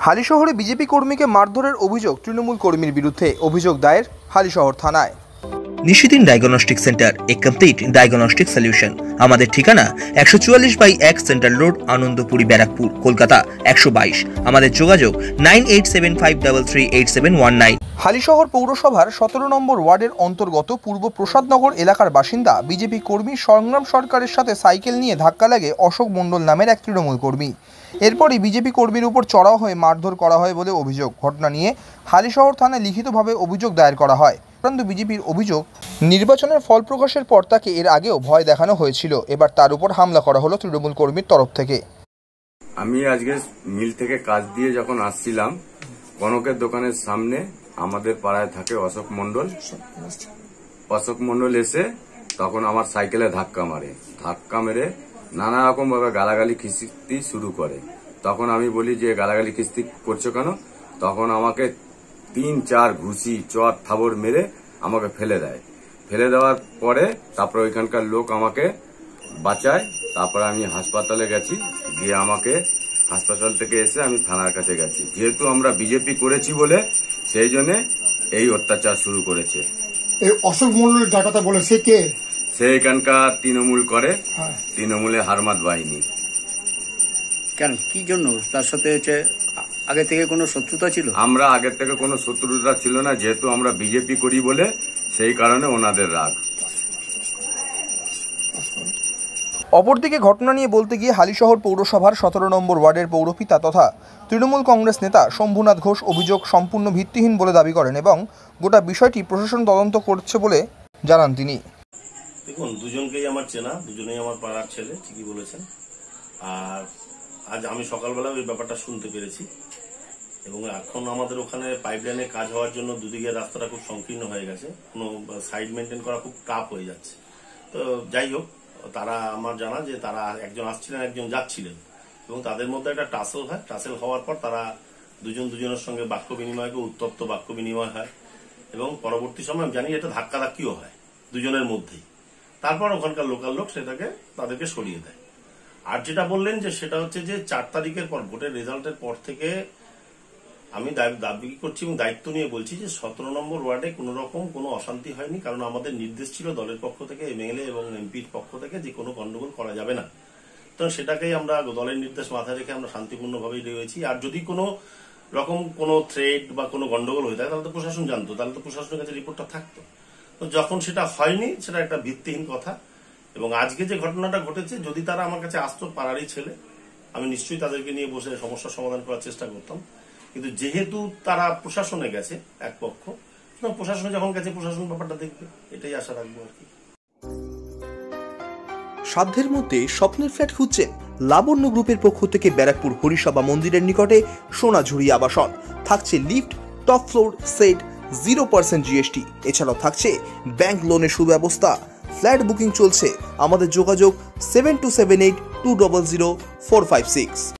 হালিশহরে BJP কর্মীকে মারধরের অভিযোগ তৃণমূল কর্মীর বিরুদ্ধে। অভিযোগ দায়ের হালিশহর থানায়। নিশিদিন ডায়াগনস্টিক সেন্টার, এ কমপ্লিট ডায়াগনস্টিক সলিউশন। আমাদের ঠিকানা 144/1 সেন্ট্রাল রোড, আনন্দপুরি, ব্যারাকপুর, কলকাতা 122। আমাদের যোগাযোগ 9875338719। হালিশহর পৌরসভার 17 নম্বর ওয়ার্ডের অন্তর্গত পূর্ব প্রসাদনগর এলাকার বাসিন্দা বিজেপি কর্মী সংগ্রাম সরকারের সাথে সাইকেল নিয়ে ধাক্কা লাগে অশোক মণ্ডল নামের এক তৃণমূল কর্মী। এরপরই বিজেপি কর্মীর উপর চড়াও হয়ে মারধর করা হয় বলে অভিযোগ। ঘটনা নিয়ে হালিশহর থানায় লিখিতভাবে অভিযোগ দায়ের করা হয়। কিন্তু বিজেপির অভিযোগ, নির্বাচনের ফল প্রকাশের পর তাকে এর আগেও ভয় দেখানো হয়েছিল। এবার তার উপর হামলা করা হলো তৃণমূল কর্মীর তরফ থেকে। আমি আজকে মিল থেকে কাজ দিয়ে যখন আসছিলাম, কনকের দোকানের সামনে আমাদের পাড়ায় থাকে অশোক মণ্ডল এসে তখন আমার সাইকেলে ধাক্কা মেরে নানা রকম ভাবে গালাগালি খিস্তি শুরু করে। তখন আমি বলি যে গালাগালি খিস্তি করছো কেন? তখন আমাকে 3-4 ঘুষি চর থাবর মেরে আমাকে ফেলে দেয়। ফেলে দেওয়ার পরে তারপর ওইখানকার লোক আমাকে বাঁচায়। তারপরে আমি হাসপাতালে গেছি, গিয়ে আমাকে হাসপাতাল থেকে এসে আমি থানার কাছে গেছি। যেহেতু আমরা বিজেপি করেছি বলে সেই জন্য এই অত্যাচার শুরু করেছে। এই অশোক মণ্ডলের যার কথা বলে সে কে? সে এখানকার তৃণমূল করে, তৃণমূলে হারমাত বাহিনী। কেন, কি জন্য? তার সাথে আগে থেকে কোনো শত্রুতা ছিল? আমরা আগের থেকে কোনো শত্রুতা ছিল না, যেহেতু আমরা বিজেপি করি বলে সেই কারণে ওনাদের রাগ। অপরদিকে ঘটনা নিয়ে বলতে গিয়ে হালিশহর পৌরসভার 17 নম্বর ওয়ার্ডের পৌরপিতা তথা তৃণমূল কংগ্রেস নেতা শম্ভুনাথ ঘোষ অভিযোগ সম্পূর্ণ ভিত্তিহীন বলে দাবি করেন এবং গোটা বিষয়টি প্রশাসন তদন্ত করছে বলে জানান তিনি। দেখুন, দুজনকেই আমার চেনা, দুজনেই আমার পাড়ার ছেলে, ঠিকই বলেছেন। আর আজ আমি সকালবেলা ওই ব্যাপারটা শুনতে পেরেছি এবং এখন আমাদের ওখানে পাইপলাইনে কাজ হওয়ার জন্য দুদিকে রাস্তাটা খুব সংকীর্ণ হয়ে গেছে, কোনো সাইড মেনটেন করা খুব টাফ হয়ে যাচ্ছে। তো যাই হোক, তারা আমার জানা যে তারা একজন আসছিলেন, একজন যাচ্ছিলেন এবং তাদের মধ্যে একটা টাসেল হয়। টাসেল হওয়ার পর তারা দুজনের সঙ্গে বাক্য বিনিময়, উত্তপ্ত বাক্য বিনিময় হয় এবং পরবর্তী সময় জানি এটা ধাক্কাধাক্কিও হয় দুজনের মধ্যেই। তারপর ওখানকার লোকাল লোক সেটাকে তাদেরকে সরিয়ে দেয়। আর যেটা বললেন যে সেটা হচ্ছে যে 4 তারিখের পর, ভোটের রেজাল্টের পর থেকে আমি দাবি করছি এবং দায়িত্ব নিয়ে বলছি যে 17 নম্বর ওয়ার্ডে কোন রকম কোনো অশান্তি হয়নি। কারণ আমাদের নির্দেশ ছিল দলের পক্ষ থেকে, এমএলএ এবং এমপির পক্ষ থেকে, যে কোনো গন্ডগোল করা যাবে না। তো সেটাকেই আমরা দলের নির্দেশ মাথায় রেখে আমরা শান্তিপূর্ণভাবেই রয়েছি। আর যদি কোনো রকম কোনো থ্রেড বা কোনো গন্ডগোল হয়ে থাকে তাহলে তো প্রশাসন জানতো, তাহলে তো প্রশাসনের কাছে রিপোর্টটা থাকতো। তো যখন সেটা হয়নি, সেটা একটা ভিত্তিহীন কথা। এবং আজকে যে ঘটনাটা ঘটেছে, যদি তারা আমার কাছে আসতো, পাড়ারই ছেলে, আমি নিশ্চয়ই তাদেরকে নিয়ে বসে সমস্যার সমাধান করার চেষ্টা করতাম। কিন্তু যেহেতু তারা প্রশাসনে গেছে এক পক্ষ, প্রশাসনে যখন গেছে প্রশাসন ব্যাপারটা দেখবে, এটাই আশা রাখবো আর কি। সাধ্যের মধ্যে স্বপ্নের ফ্ল্যাট খুঁজছেন? লাবণ্য গ্রুপের পক্ষ থেকে ব্যারাকপুর হরিসভা মন্দিরের নিকটে সোনাঝুরি আবাসন। থাকছে lift, top floor, set, 0% GST। এছাড়াও থাকছে ব্যাংক লোনের সুব্যবস্থা। ফ্ল্যাট বুকিং চলছে। আমাদের যোগাযোগ 7278200456।